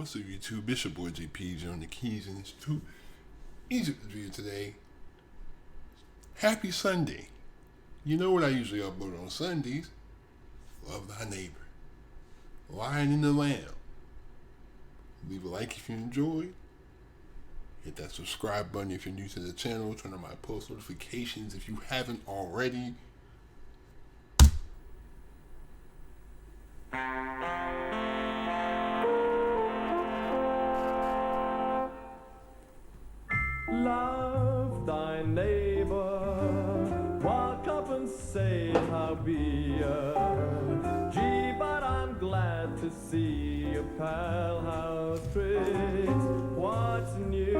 What's up, YouTube? It's your boy JP on the keys, and it's too easy to do today. Happy Sunday. You know what I usually upload on Sundays? Love thy neighbor. Lion and the lamb. Leave a like if you enjoy. Hit that subscribe button if you're new to the channel. Turn on my post notifications if you haven't already. Love thy neighbor, walk up and say how be ya. Gee, but I'm glad to see your pal, how's tricks, what's new?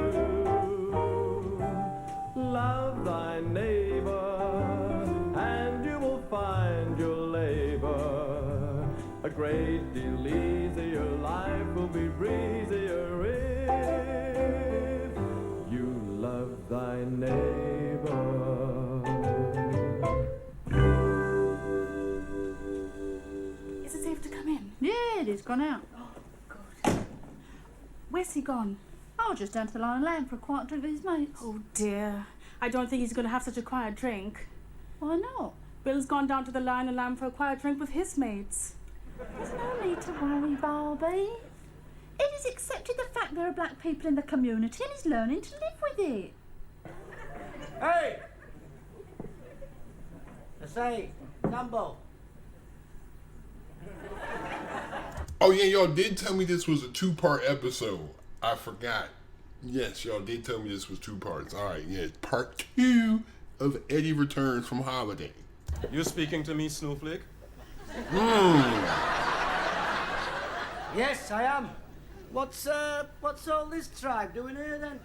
Love thy neighbor, and you will find your labor a great deal easier, life will be breezier if you love thy neighbor. Is it safe to come in? Yeah, it is. Gone out. Oh, good. Where's he gone? Oh, just down to the Lion and Lamb for a quiet drink with his mates. Oh dear. I don't think he's going to have such a quiet drink. Why not? Bill's gone down to the Lion and Lamb for a quiet drink with his mates. There's no need to worry, Barbie. Ed has accepted the fact there are black people in the community and he's learning to live with it. Hey! I say, Dumbo. Oh yeah, y'all did tell me this was a 2-part episode. I forgot. Yes, y'all did tell me this was 2 parts. Alright, yeah, part 2 of Eddie Returns from Holiday. You speaking to me, Snowflake? Yes, I am. What's all this tribe doing here then?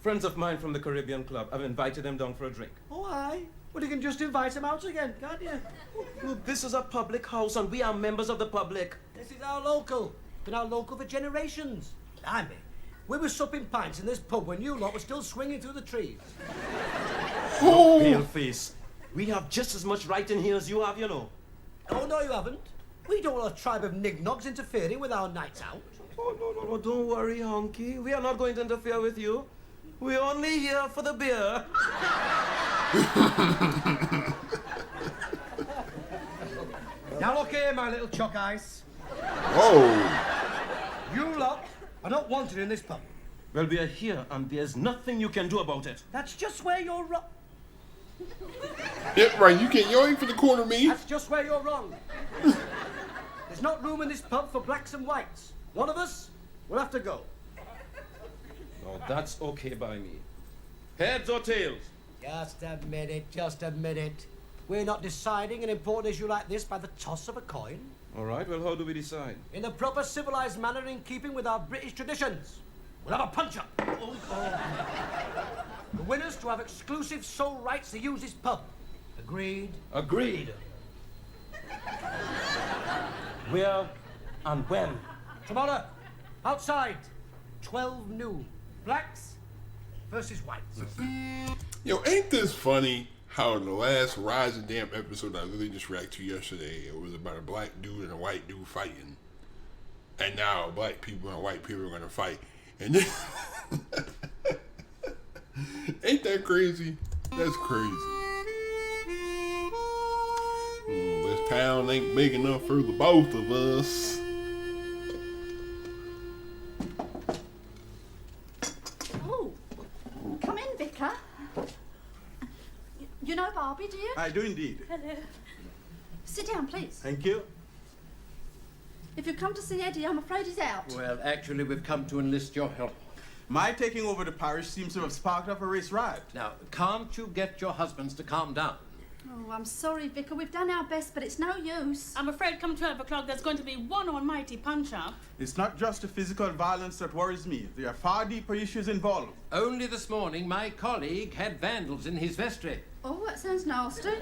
Friends of mine from the Caribbean Club. I've invited them down for a drink. Oh, aye. Well, you can just invite them out again, can't you? Look, this is a public house and we are members of the public. This is our local. Been our local for generations. I mean, we were supping pints in this pub when you lot were still swinging through the trees. Oh, Pale face. We have just as much right in here as you have, you know. Oh, no, you haven't. We don't want a tribe of nignogs interfering with our nights out. Oh, no, don't worry, Honky. We are not going to interfere with you. We're only here for the beer. Now look here, my little chalk eyes. whoa. You lot are not wanted in this pub. Well, we are here and there's nothing you can do about it. That's just where you're wrong. Yeah, right, you ain't for the corner me. That's just where you're wrong. There's not room in this pub for blacks and whites. One of us will have to go. No, that's okay by me. Heads or tails? Just a minute. We're not deciding an important issue like this by the toss of a coin. All right, well, how do we decide? In the proper civilized manner in keeping with our British traditions. We'll have a punch-up. The winners to have exclusive sole rights to use this pub. Agreed? Agreed. Where and when? Tomorrow, outside, 12 noon. Blacks versus whites. Yo, ain't this funny how in the last Rise and Damn episode I literally just reacted to yesterday, it was about a black dude and a white dude fighting. And now black people and white people are going to fight. And then ain't that crazy? That's crazy. This town ain't big enough for the both of us. Oh, come in, Vicar. You know Barbie, do you? I do indeed. Hello. Sit down, please. Thank you. If you come to see Eddie, I'm afraid he's out. Well, actually, we've come to enlist your help. My taking over the parish seems to have sparked up a race riot. Now, can't you get your husbands to calm down? Oh, I'm sorry, Vicar. We've done our best, but it's no use. I'm afraid come 12 o'clock there's going to be one almighty punch-up. It's not just the physical violence that worries me. There are far deeper issues involved. Only this morning, my colleague had vandals in his vestry. Oh, that sounds nasty.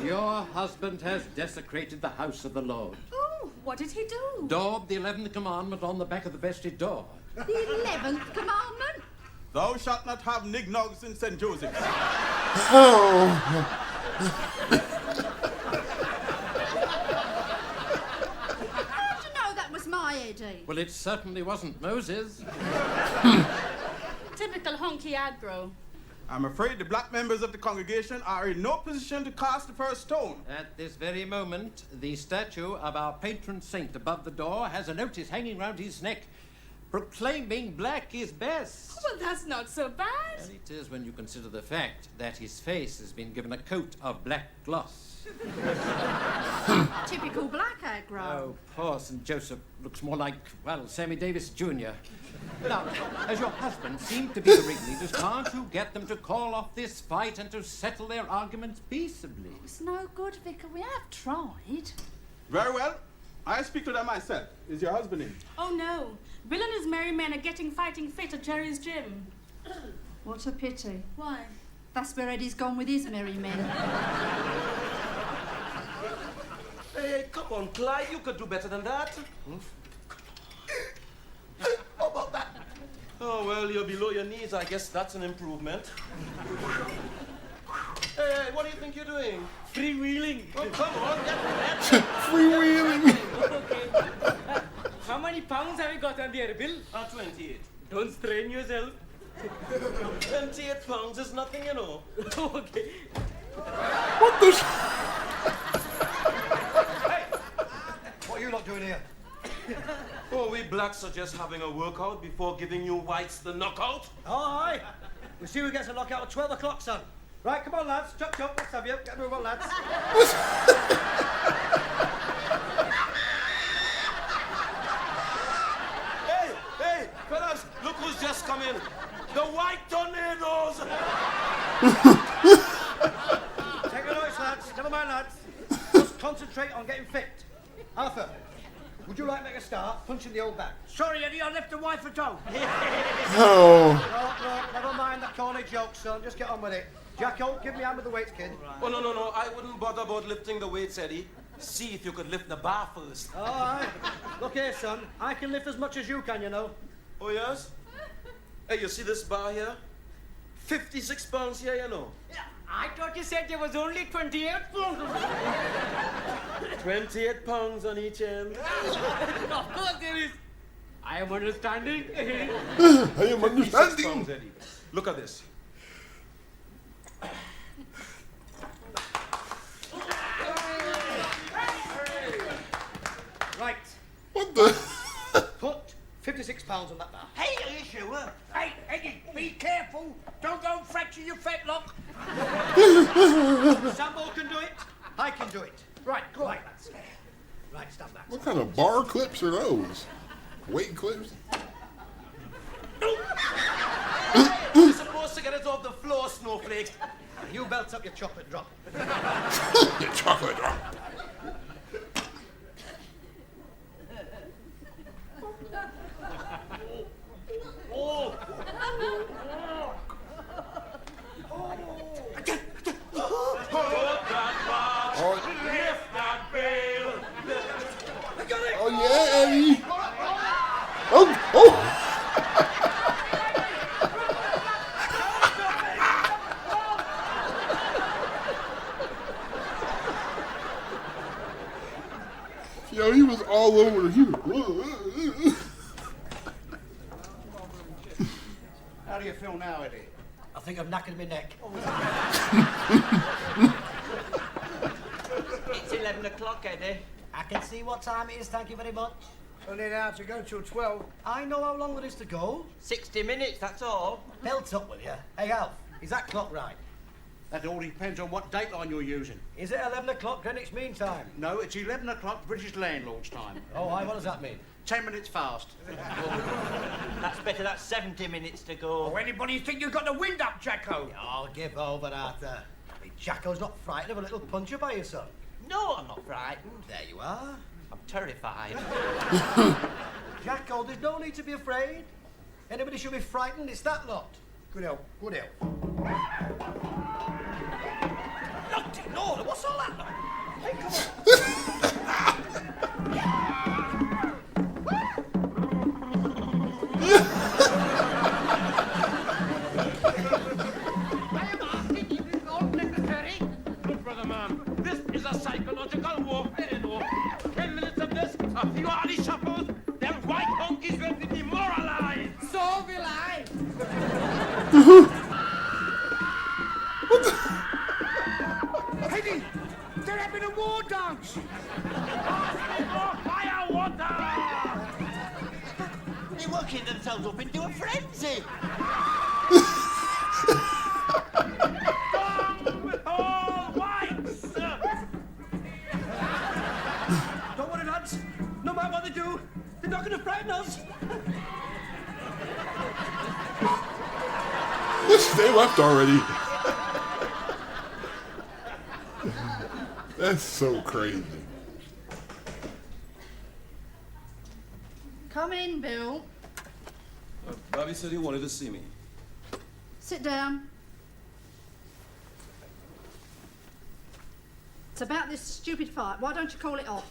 Your husband has desecrated the house of the Lord. Oh, what did he do? Daubed the 11th commandment on the back of the vestry door. The 11th commandment? Thou shalt not have nignogs in St. Joseph's. Oh. How did you know that was my tragedy. Well, it certainly wasn't Moses. Typical honky aggro. I'm afraid the black members of the congregation are in no position to cast the first stone. At this very moment, the statue of our patron saint above the door has a notice hanging round his neck proclaiming black is best. Well, that's not so bad. Well, it is when you consider the fact that his face has been given a coat of black gloss. Typical black aggro. Oh, poor St. Joseph looks more like, well, Sammy Davis Jr. Now, as your husband seemed to be the ringleaders, can't you get them to call off this fight and to settle their arguments peaceably? It's no good, Vicar. We have tried. Very well. I'll speak to them myself. Is your husband in? Oh, no. Bill and his merry men are getting fighting fit at Jerry's gym. What a pity. Why? That's where Eddie's gone with his merry men. Hey, come on, Clyde, you could do better than that. How about that? Oh, well, you're below your knees. I guess that's an improvement. Hey, what do you think you're doing? Freewheeling. Oh, come on, get that. Freewheeling. Okay. How many pounds have you got on there, Bill? 28. Don't strain yourself. 28 pounds is nothing, you know. Okay. What the? What are you lot doing here? Oh, we blacks are just having a workout before giving you whites the knockout. All right. We'll see who gets a knockout at 12 o'clock, son. Right, come on, lads. Chop, chop. Let's have you. Get a move on, lads. Hey, fellas, look who's just come in. The white tornadoes. Take a notice, lads. Never mind, lads. Just concentrate on getting fit. Arthur, would you like to make a start punching the old bag? Sorry, Eddie, I left the wife at home. Oh. No, never mind the corny jokes, son. Just get on with it. Jacko, give me a hand with the weights, kid. Oh, no. I wouldn't bother about lifting the weights, Eddie. See if you could lift the bar first. All right. Look here, son. I can lift as much as you can, you know. Oh, yes? Hey, you see this bar here? 56 pounds here, you know. I thought you said there was only 28 pounds. 28 pounds on each end. Of course there is. I am understanding. I am 56 understanding. pounds, Eddie. Look at this. Right. What the? Put 56 pounds on that bar. Hey, are you sure? Hey, Eddie, be careful. Don't go and fracture your fetlock. Sambo can do it. I can do it. Right, go on. Lads. Right, stand back. What kind of bar clips are those? Weight clips? You're supposed to get it off the floor, snowflakes. You belt up your chocolate drop. Your chocolate drop. Oh yeah, Eddie. Oh. Yo, he was all over. How do you feel now, Eddie? I think I've knackered my neck. It's 11 o'clock, Eddie. I can see what time it is, thank you very much. Only now to go till 12. I know how long there is to go. 60 minutes, that's all. Belt up with you. Hey, Alf, is that clock right? That all depends on what dateline you're using. Is it 11 o'clock Greenwich Mean Time? No, it's 11 o'clock British Landlord's time. Oh, aye, what does that mean? 10 minutes fast. That's better, that's 70 minutes to go. Oh, anybody think you've got the wind up, Jacko? Oh, give over, Arthur. Hey, Jacko's not frightened of a little puncher by your son. No, I'm not frightened. There you are. I'm terrified. Jacko, there's no need to be afraid. Anybody should be frightened, it's that lot. Good help, good help. Locked in order, what's all that? Hey, come on. Look, brother man, this is a psychological warfare, you know. 10 minutes of this, a few alley shuffles, then one Hey! They're having a war dance! Fire water! They're working themselves up into a frenzy. All whites! Don't worry, lads. No matter what they do, they're not going to frighten us. They left already. That's so crazy. Come in, Bill. Bobby said he wanted to see me. Sit down. It's about this stupid fight. Why don't you call it off?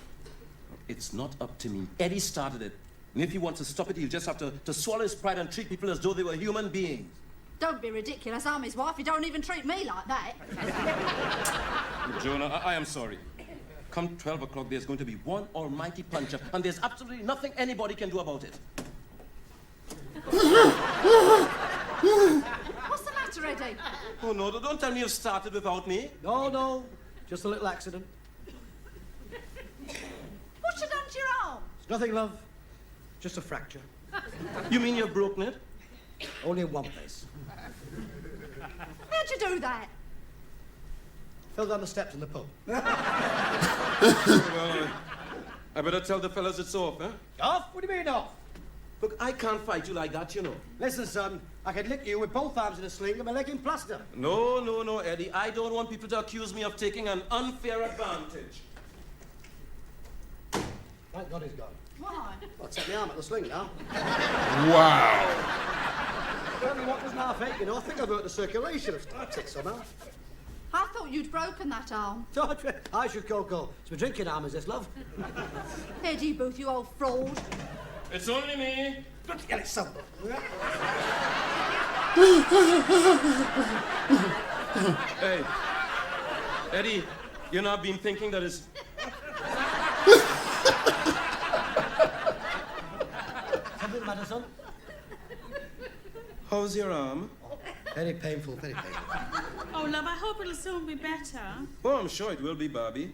It's not up to me. Eddie started it. And if he wants to stop it, he'll just have to swallow his pride and treat people as though they were human beings. Don't be ridiculous. I'm his wife. You don't even treat me like that. Jonah, I am sorry. Come 12 o'clock, there's going to be one almighty punch-up, and there's absolutely nothing anybody can do about it. What's the matter, Eddie? Oh, no, don't tell me you've started without me. No, just a little accident. What's you done to your arm? It's nothing, love. Just a fracture. You mean you've broken it? Only in one place. How'd you do that? Fell down the steps in the pub. Well, I better tell the fellas it's off, eh? Off? What do you mean off? Look, I can't fight you like that, you know. Listen, son, I could lick you with both arms in a sling and my leg in plaster. No, Eddie. I don't want people to accuse me of taking an unfair advantage. Thank God he's gone. Why? I'll take my arm at the sling now. Wow. Well, what doesn't half ache, you know? I think I've hurt the circulation. I've started it somehow. I thought you'd broken that arm. I should go. It's my drinking arm, is this, love? Eddie Booth, you old fraud. It's only me. Let's get it some. Hey, Eddie, you know, I've been thinking that it's... Something the matter, son? How's your arm? Very painful, very painful. Oh, love, I hope it'll soon be better. Oh, I'm sure it will be, Barbie.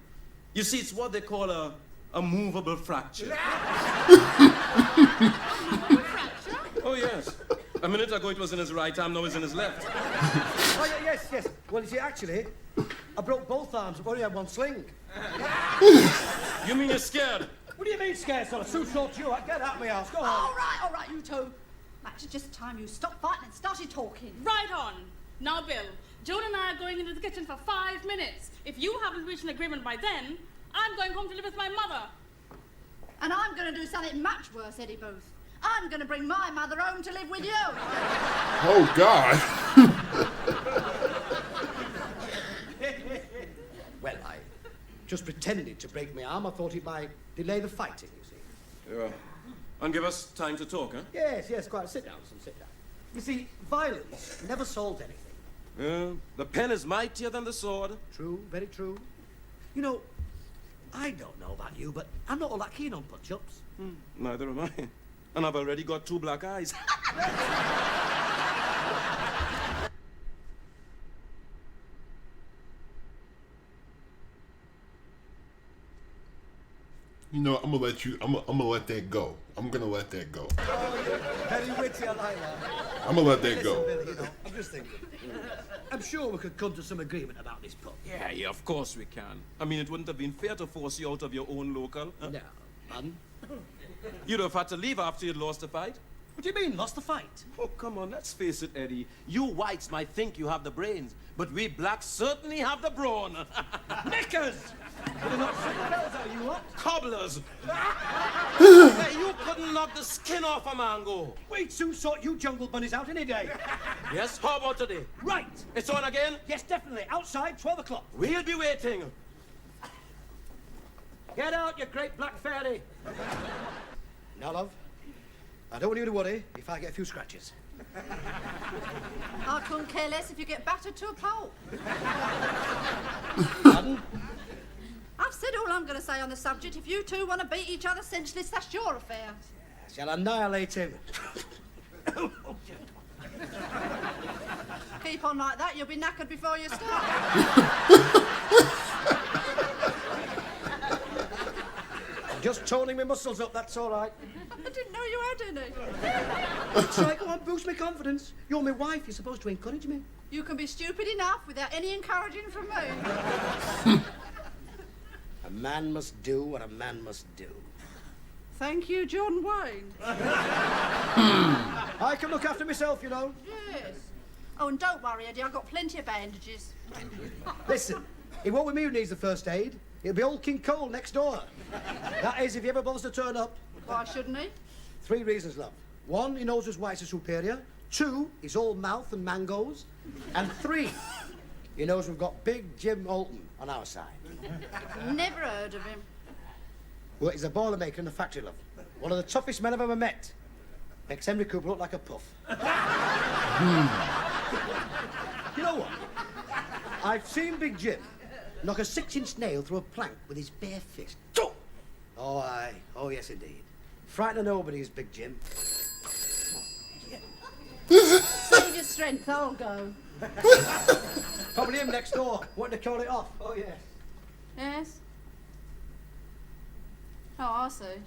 You see, it's what they call a movable fracture. Oh, yes. A minute ago it was in his right arm, now it's in his left. Oh, yeah, yes. Well, you see, actually, I broke both arms. I've only had one sling. You mean you're scared? What do you mean scared, son? It's too short to you. Get out of my house. Go home. All right, you two. Actually, just time you stopped fighting and started talking. Right on. Now, Bill, Joan and I are going into the kitchen for 5 minutes. If you haven't reached an agreement by then, I'm going home to live with my mother. And I'm going to do something much worse, Eddie Booth. I'm going to bring my mother home to live with you. Oh, God. Well, I just pretended to break my arm. I thought it might delay the fighting, you see. Yeah. And give us time to talk, huh? Yes, quite. Sit down, son, sit down. You see, violence never solves anything. The pen is mightier than the sword. True, very true. You know, I don't know about you, but I'm not all that keen on punch-ups. Neither am I. And I've already got 2 black eyes. You know, I'm gonna let you. I'm gonna let that go. I'm gonna let that go. Oh, very witty, I like that. I'm gonna let that Listen, go. Billy, you know, I'm just thinking. I'm sure we could come to some agreement about this pub. Yeah, of course we can. I mean, it wouldn't have been fair to force you out of your own local. Huh? No, man. You'd have had to leave after you'd lost the fight. What do you mean, lost the fight? Oh, come on, let's face it, Eddie. You whites might think you have the brains, but we blacks certainly have the brawn. Knickers! You're not sick of bells, are you what? Cobblers. Hey, you couldn't knock the skin off a mango. We'd soon sort you jungle bunnies out any day. Yes, how about today? Right. It's on again? Yes, definitely. Outside, 12 o'clock. We'll be waiting. Get out, you great black fairy. Now, love, I don't want you to worry if I get a few scratches. I couldn't care less if you get battered to a pulp. Pardon? I've said all I'm going to say on the subject. If you two want to beat each other senseless, that's your affair. Shall annihilate him. Keep on like that, you'll be knackered before you start. Just toning my muscles up, that's all right. I didn't know you had any. That's right, go on, boost my confidence. You're my wife, you're supposed to encourage me. You can be stupid enough without any encouraging from me. A man must do what a man must do. Thank you, John Wayne. I can look after myself, you know. Yes. Oh, and don't worry, Eddie, I've got plenty of bandages. Listen, it won't be me who needs the first aid. It'll be old King Cole next door. That is, if he ever bothers to turn up. Why shouldn't he? 3 reasons, love. 1, he knows his wife's a superior. 2, he's all mouth and mangoes. And 3, he knows we've got Big Jim Alton on our side. Never heard of him. Well, he's a boilermaker in the factory, love. One of the toughest men I've ever met. Makes Henry Cooper look like a puff. You know what? I've seen Big Jim knock a 6-inch nail through a plank with his bare fist. Oh, aye. Oh, yes, indeed. Frighten nobody is Big Jim. Save your strength, I'll go. Probably him next door, wanting to call it off. Oh, yes. Yes? Oh, I see.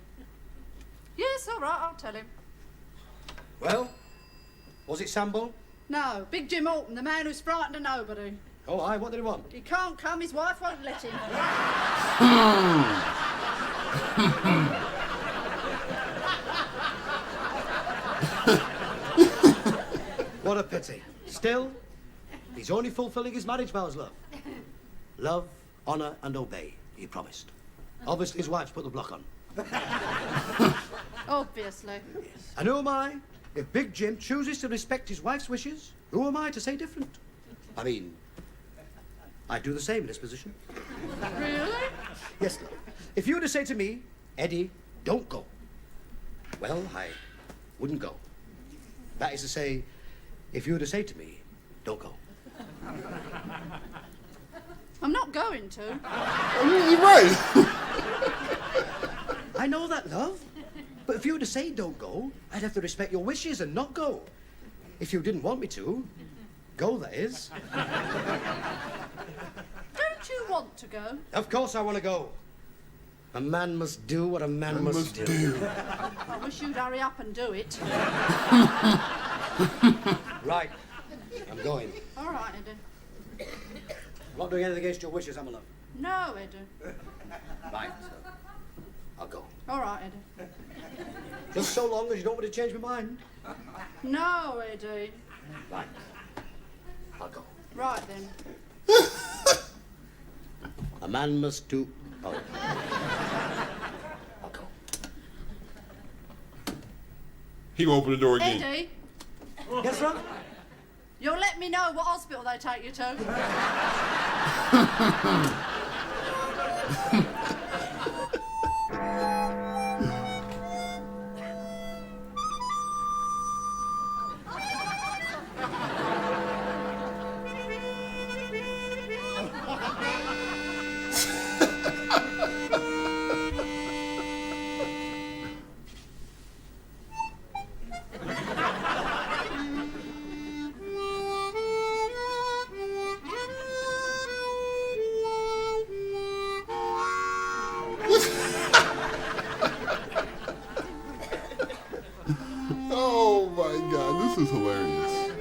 Yes, all right, I'll tell him. Well, was it Sambo? No, Big Jim Alton, the man who's frightened of nobody. Oh, aye, what did he want? He can't come, his wife won't let him. What a pity. Still, he's only fulfilling his marriage vows, love. Love, honour and obey, he promised. Obviously, his wife's put the block on. Obviously. And who am I? If Big Jim chooses to respect his wife's wishes, who am I to say different? I mean, I'd do the same in this position. Really? Yes, love. If you were to say to me, Eddie, don't go, well, I wouldn't go. That is to say, if you were to say to me, don't go. I'm not going to. You're right. I know that, love. But if you were to say don't go, I'd have to respect your wishes and not go. If you didn't want me to, go, that is. Don't you want to go? Of course I want to go. A man must do what a man must do. I wish you'd hurry up and do it. Right. I'm going. All right, Eddie. I'm not doing anything against your wishes, am I, love? No, Eddie. Right. I'll go. All right, Eddie. Just so long as you don't want to change my mind. No, Eddie. Right. I'll go. Right, then. A man must do... Oh. I'll go. He opened the door again. Eddie, Yes, love? you'll let me know what hospital they take you to. Oh my God, this is hilarious.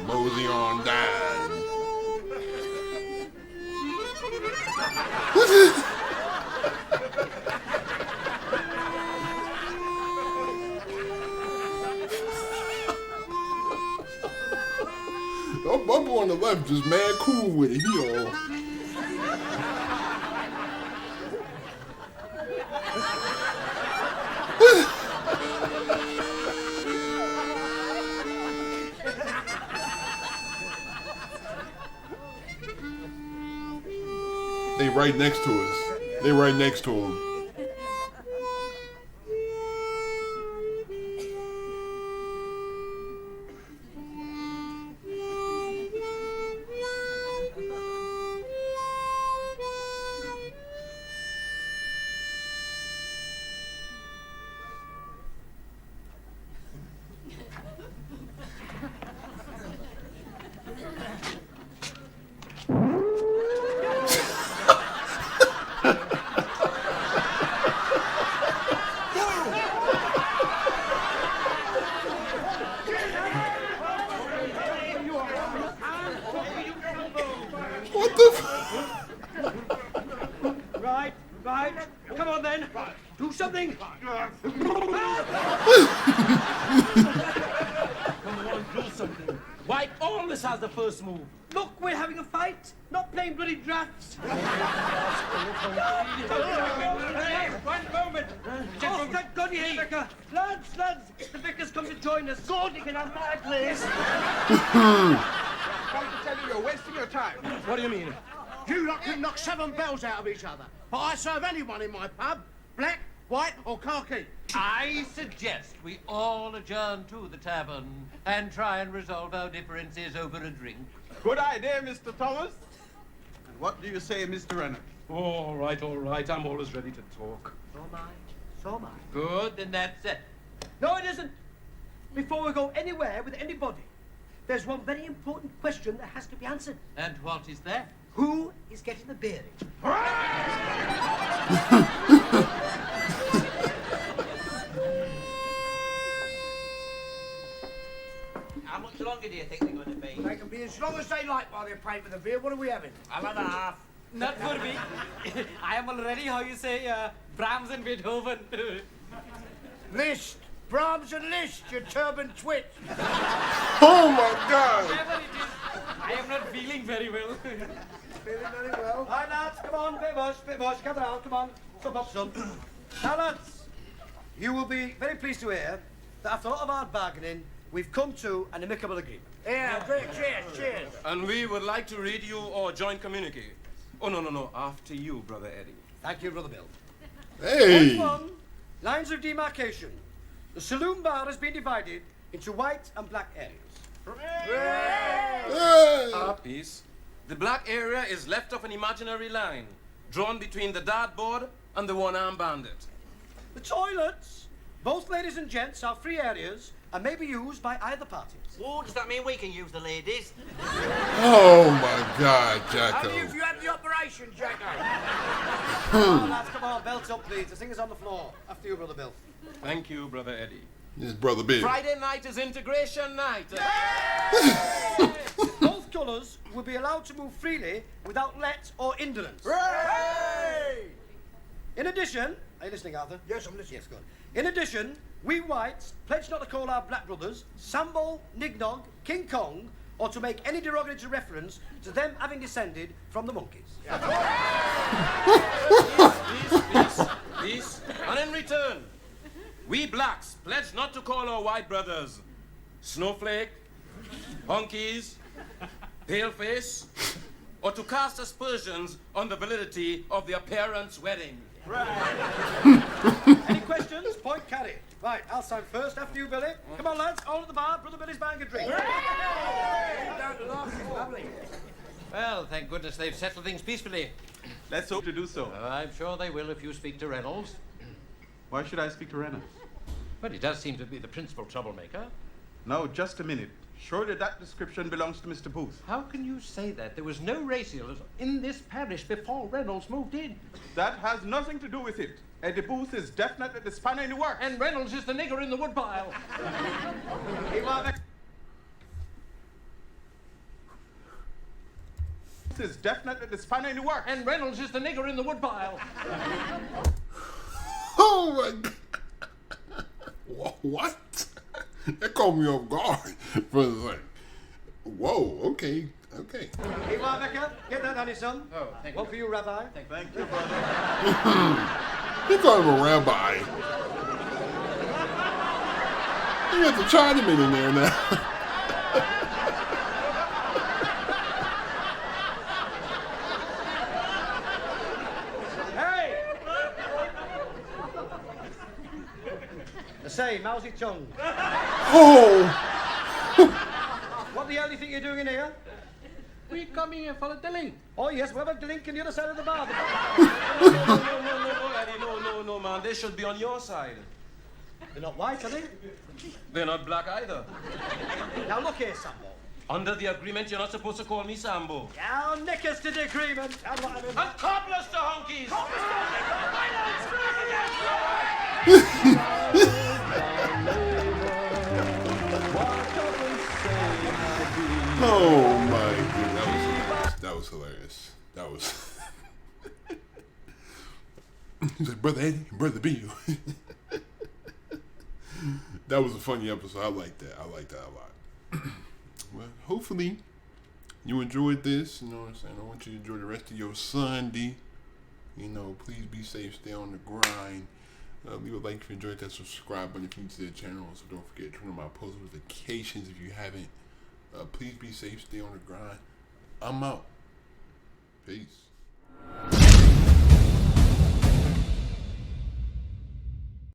Mosey on down. Oh, Bubba on the left just mad cool with it. He all. They right next to us. They right next to him. Right, come on then. Do something. Come on, do something. White always has the first move. Look, we're having a fight, not playing bloody drafts. Hey, one moment. Oh, thank God you're here, Vicar. Lads, the Vicar's come to join us. God, you can have my place. Come to tell you you're wasting your time. What do you mean? You lot can knock 7 bells out of each other. But I serve anyone in my pub, black, white or khaki. I suggest we all adjourn to the tavern and try and resolve our differences over a drink. Good idea, Mr. Thomas. And what do you say, Mr. Renner? All right. I'm always ready to talk. So am I. Good, then that's it. No, it isn't. Before we go anywhere with anybody, there's one very important question that has to be answered. And what is that? Who is getting the beering? How much longer do you think they're going to be? They can be as long as they like while they're paying for the beer. What are we having? Another half. Not for me. I am already, how you say, Brahms and Beethoven. Liszt, Brahms and Liszt, you turban twit. Oh my God! Whatever it is, I am not feeling very well. Feeling very well. Hi, lads, come on, bit much, gather round, come on. Stop up, son. Now, lads, you will be very pleased to hear that after a lot of hard bargaining, we've come to an amicable agreement. Yeah, cheers. And we would like to read you our joint communique. Oh, no. After you, Brother Eddie. Thank you, Brother Bill. Hey! Point 1, lines of demarcation. The saloon bar has been divided into white and black areas. Hey! Peace. The black area is left of an imaginary line drawn between the dartboard and the one-armed bandit. The toilets, both ladies and gents, are free areas and may be used by either parties. Oh, does that mean we can use the ladies? Oh my God, Jacko. Only if you had the operation, Jacko. Oh, lads, come on, belt up, please. The thing is on the floor. After you, Brother Bill. Thank you, Brother Eddie. His brother Bill. Friday night is integration night. Both colours will be allowed to move freely without let or hindrance. In addition, are you listening, Arthur? Yes, I'm listening. Yes, good. In addition, we whites pledge not to call our black brothers Sambo, Nignog, King Kong, or to make any derogatory reference to them having descended from the monkeys. Peace. And in return, we blacks pledge not to call our white brothers snowflake, honkies, paleface, or to cast aspersions on the validity of their parents' wedding. Any questions? Point carried. Right, I'll sign first, after you, Billy. Come on, lads, all at the bar. Brother Billy's buying a drink. Lovely. Well, thank goodness they've settled things peacefully. Let's hope to do so. I'm sure they will if you speak to Reynolds. Why should I speak to Renner? But he does seem to be the principal troublemaker. No, just a minute. Surely that description belongs to Mr. Booth. How can you say that? There was no racialism in this parish before Reynolds moved in. That has nothing to do with it. Eddie Booth is definitely the spanner in the works. And Reynolds is the nigger in the woodpile. Is definitely the spanner in the works. And Reynolds is the nigger in the woodpile. Oh my God. What? That caught me off guard. For like, whoa, okay. Meanwhile, Becca, get that, honey, son. Oh, thank One you. for you, Rabbi. Thank you, brother. He called him a rabbi. You got the Chinaman in there now. Hey! The same, how's it tongue? Oh! What the hell do you think you're doing in here? We coming here for a dilling. Oh, yes, we'll have a drink on the other side of the bar. No, Eddie, no, man. They should be on your side. They're not white, are they? They're not black either. Now look here, Sambo. Under the agreement, you're not supposed to call me Sambo. Now, nick us to the agreement. I'm not having... And cobblers to honkies! Oh my goodness. That was hilarious. That was He's like, Brother Eddie, Brother Bill. That was a funny episode. I like that. I like that a lot. Well, hopefully you enjoyed this. You know what I'm saying? I want you to enjoy the rest of your Sunday. You know, please be safe. Stay on the grind. Leave a like if you enjoyed that. Subscribe button if you're new to the channel. Also, don't forget to turn on my post notifications if you haven't. Please be safe. Stay on the grind. I'm out. Peace.